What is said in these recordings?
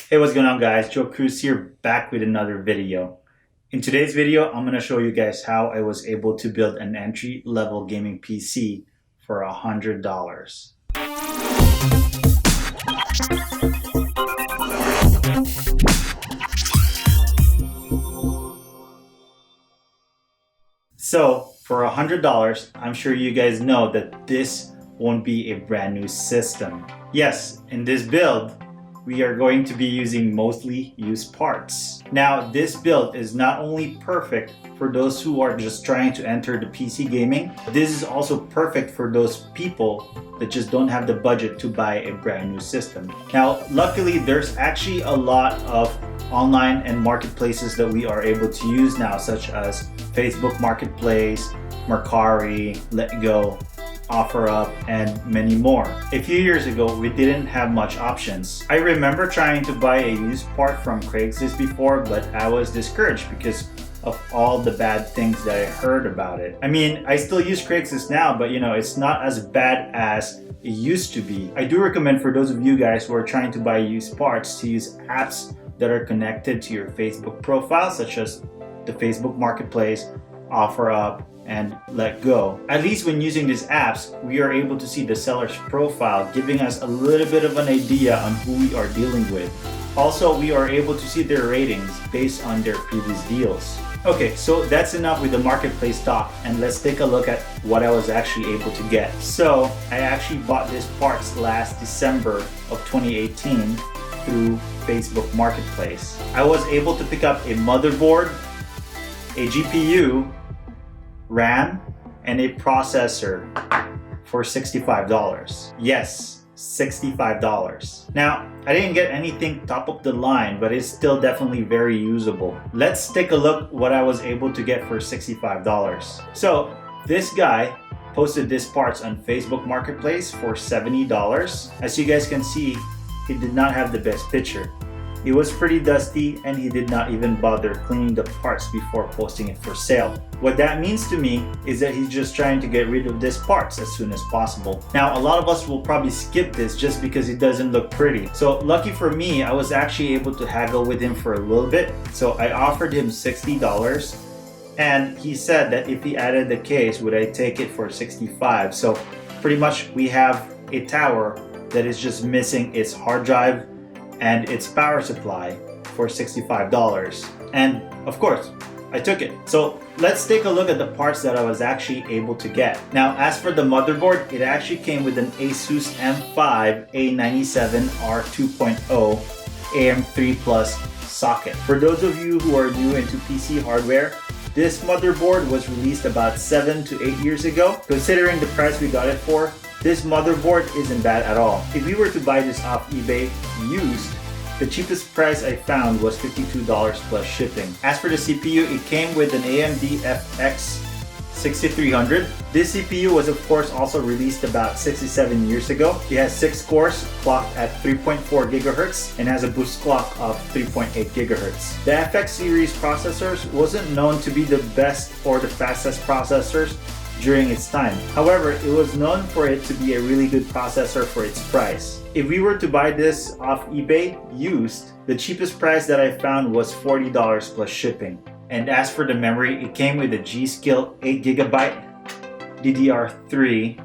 Hey, what's going on guys? Joe Cruz here, back with another video. In today's video, I'm going to show you guys how I was able to build an entry-level gaming PC for $100. So, for $100, I'm sure you guys know that this won't be a brand new system. Yes, in this build, we are going to be using mostly used parts. Now, this build is not only perfect for those who are just trying to enter the PC gaming, this is also perfect for those people that just don't have the budget to buy a brand new system. Now, luckily, there's actually a lot of online and marketplaces that we are able to use now, such as Facebook Marketplace, Mercari, Letgo, OfferUp, and many more. A few years ago, we didn't have much options. I remember trying to buy a used part from Craigslist before, but I was discouraged because of all the bad things that I heard about it. I mean, I still use Craigslist now, but it's not as bad as it used to be. I do recommend for those of you guys who are trying to buy used parts to use apps that are connected to your Facebook profile, such as the Facebook Marketplace, OfferUp, and Letgo. At least when using these apps, we are able to see the seller's profile, giving us a little bit of an idea on who we are dealing with. Also, we are able to see their ratings based on their previous deals. Okay, so that's enough with the marketplace talk, and let's take a look at what I was actually able to get. So, I actually bought these parts last December of 2018 through Facebook Marketplace. I was able to pick up a motherboard, a GPU, RAM, and a processor for $65. Yes, $65. Now, I didn't get anything top of the line, but it's still definitely very usable. Let's take a look what I was able to get for $65. So, this guy posted these parts on Facebook Marketplace for $70. As you guys can see, he did not have the best picture. It was pretty dusty, and he did not even bother cleaning the parts before posting it for sale. What that means to me is that he's just trying to get rid of these parts as soon as possible. Now, a lot of us will probably skip this just because it doesn't look pretty. So lucky for me, I was actually able to haggle with him for a little bit. So I offered him $60, and he said that if he added the case, would I take it for $65? So pretty much we have a tower that is just missing its hard drive and its power supply for $65. And of course, I took it. So let's take a look at the parts that I was actually able to get. Now, as for the motherboard, it actually came with an Asus M5 A97R 2.0 AM3 Plus socket. For those of you who are new into PC hardware, this motherboard was released about 7 to 8 years ago. Considering the price we got it for, this motherboard isn't bad at all. If we were to buy this off eBay used, the cheapest price I found was $52 plus shipping. As for the CPU, it came with an AMD FX 6300. This CPU was of course also released about 6 to 7 years ago. It has 6 cores clocked at 3.4 GHz and has a boost clock of 3.8 GHz. The FX series processors wasn't known to be the best or the fastest processors during its time. However, it was known for it to be a really good processor for its price. If we were to buy this off eBay used, the cheapest price that I found was $40 plus shipping. And as for the memory, it came with a G.Skill 8GB DDR3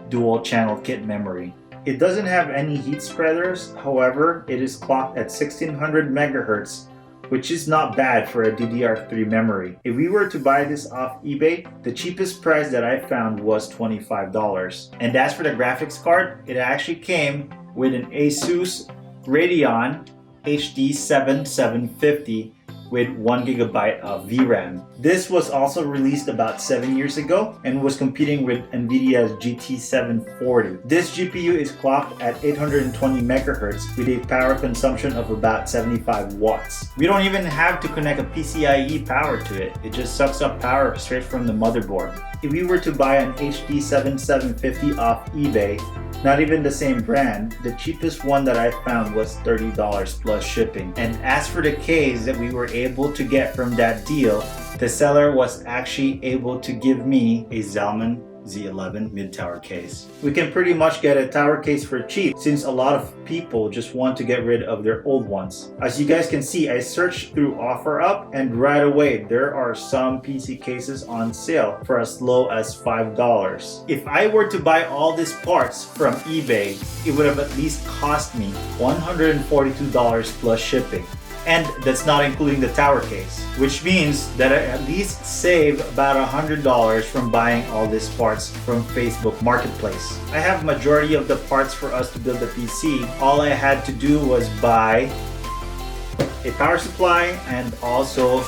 dual channel kit memory. It doesn't have any heat spreaders, however, it is clocked at 1600 MHz, which is not bad for a DDR3 memory. If we were to buy this off eBay, the cheapest price that I found was $25. And as for the graphics card, it actually came with an Asus Radeon HD 7750 with 1GB of VRAM. This was also released about 7 years ago and was competing with NVIDIA's GT 740. This GPU is clocked at 820 MHz with a power consumption of about 75 watts. We don't even have to connect a PCIe power to it. It just sucks up power straight from the motherboard. If we were to buy an HD 7750 off eBay, not even the same brand, the cheapest one that I found was $30 plus shipping. And as for the case that we were able to get from that deal, the seller was actually able to give me a Zalman Z11 mid-tower case. We can pretty much get a tower case for cheap since a lot of people just want to get rid of their old ones. As you guys can see, I searched through OfferUp and right away there are some PC cases on sale for as low as $5. If I were to buy all these parts from eBay, it would have at least cost me $142 plus shipping. And that's not including the tower case, which means that I at least save about $100 from buying all these parts from Facebook Marketplace. I have majority of the parts for us to build the PC. All I had to do was buy a power supply and also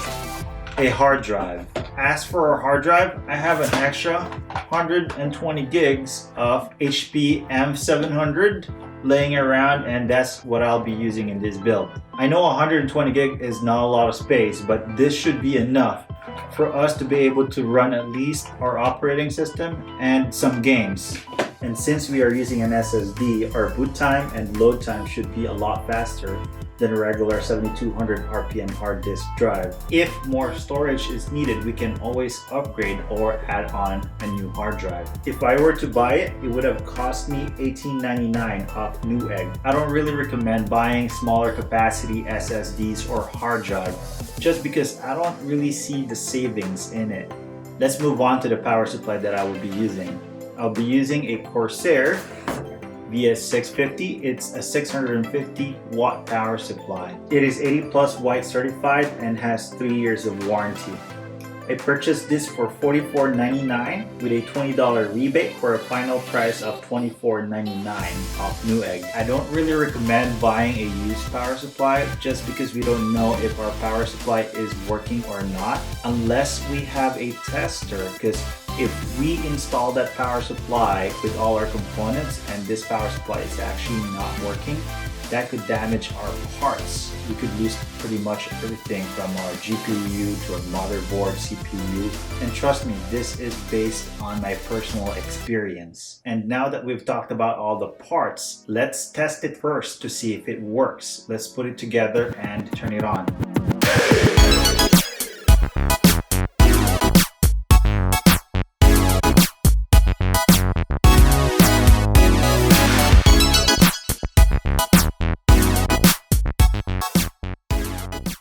a hard drive. As for our hard drive, I have an extra 120 gigs of HP M700 laying around, and that's what I'll be using in this build. I know 120 gig is not a lot of space, but this should be enough for us to be able to run at least our operating system and some games. And since we are using an SSD, our boot time and load time should be a lot faster than a regular 7200 RPM hard disk drive. If more storage is needed, we can always upgrade or add on a new hard drive. If I were to buy it, it would have cost me $18.99 off Newegg. I don't really recommend buying smaller capacity SSDs or hard drive just because I don't really see the savings in it. Let's move on to the power supply that I will be using. I'll be using a Corsair VS650. It's a 650 watt power supply. It is 80 plus white certified and has 3 years of warranty. I purchased this for $44.99 with a $20 rebate for a final price of $24.99 off Newegg. I don't really recommend buying a used power supply just because we don't know if our power supply is working or not unless we have a tester, because if we install that power supply with all our components and this power supply is actually not working, that could damage our parts. We could lose pretty much everything from our GPU to our motherboard, CPU. And trust me, this is based on my personal experience. And now that we've talked about all the parts, let's test it first to see if it works. Let's put it together and turn it on.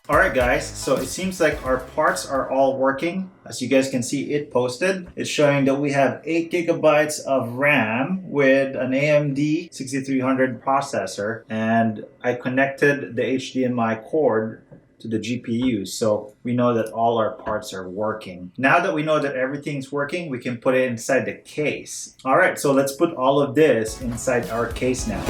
Alright guys, so it seems like our parts are all working. As you guys can see, it posted. It's showing that we have 8 gigabytes of RAM with an AMD 6300 processor, and I connected the HDMI cord to the GPU, so we know that all our parts are working. Now that we know that everything's working, we can put it inside the case. Alright, so let's put all of this inside our case now.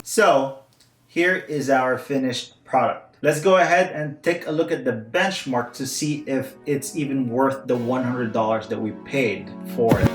So here is our finished product. Let's go ahead and take a look at the benchmark to see if it's even worth the $100 that we paid for it.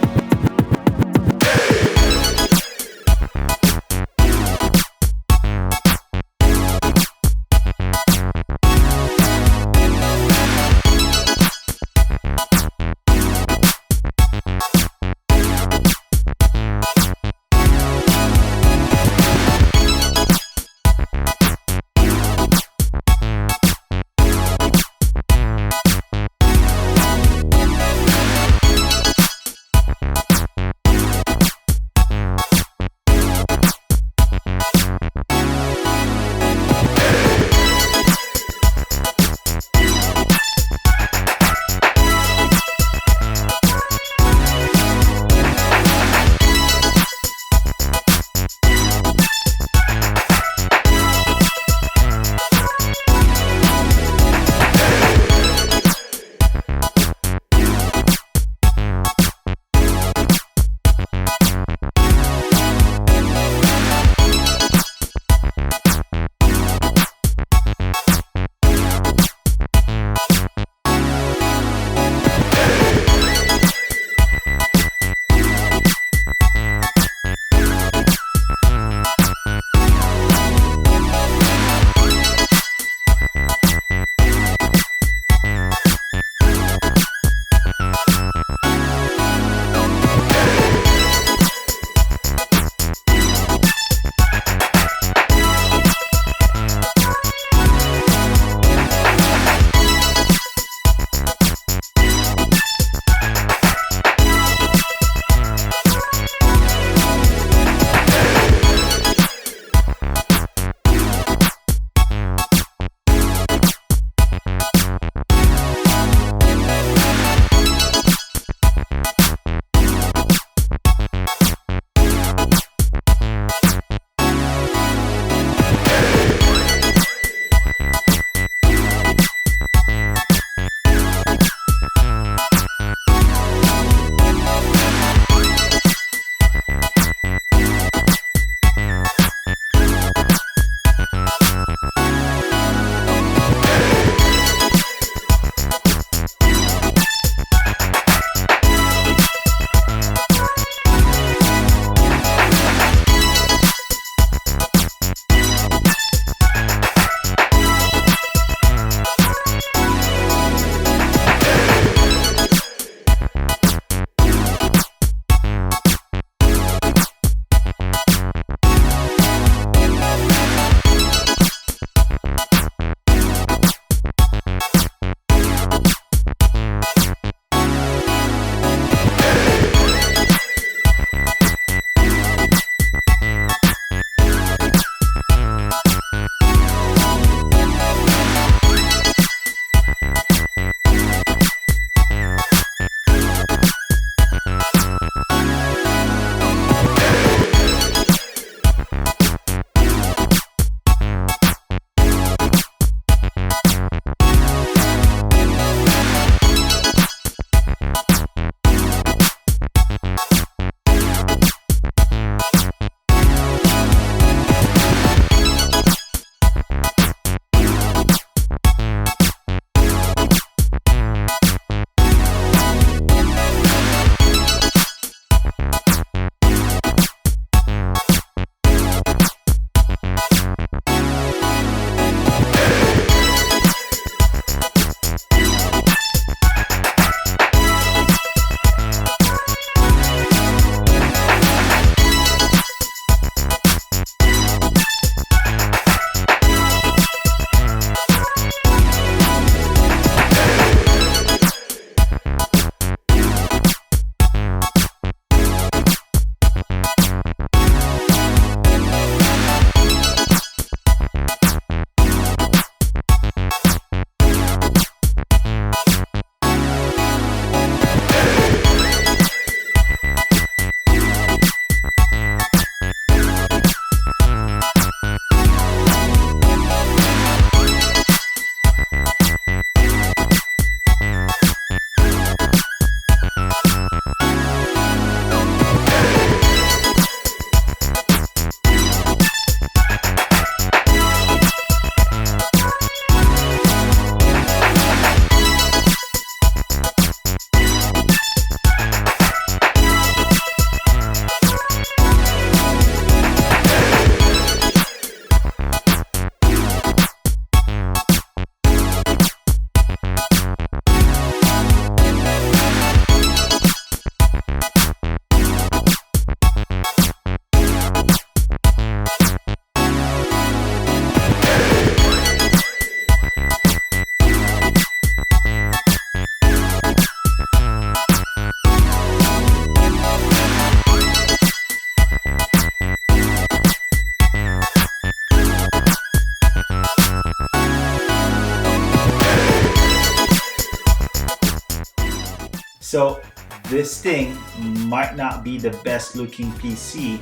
So this thing might not be the best looking PC.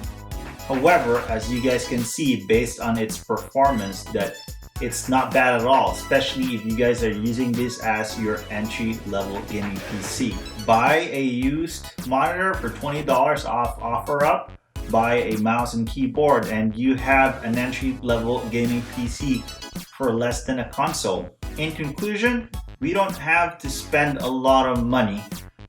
However, as you guys can see, based on its performance, that it's not bad at all, especially if you guys are using this as your entry-level gaming PC. Buy a used monitor for $20 off OfferUp, buy a mouse and keyboard, and you have an entry-level gaming PC for less than a console. In conclusion, we don't have to spend a lot of money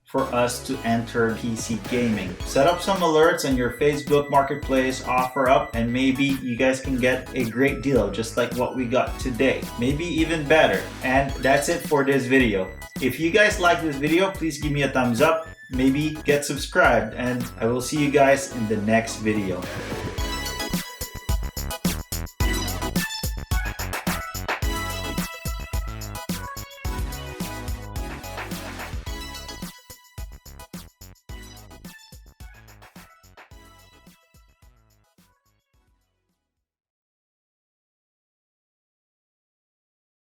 for us to enter PC gaming. Set up some alerts on your Facebook Marketplace, OfferUp, and maybe you guys can get a great deal just like what we got today. Maybe even better. And that's it for this video. If you guys like this video, please give me a thumbs up, maybe get subscribed, and I will see you guys in the next video.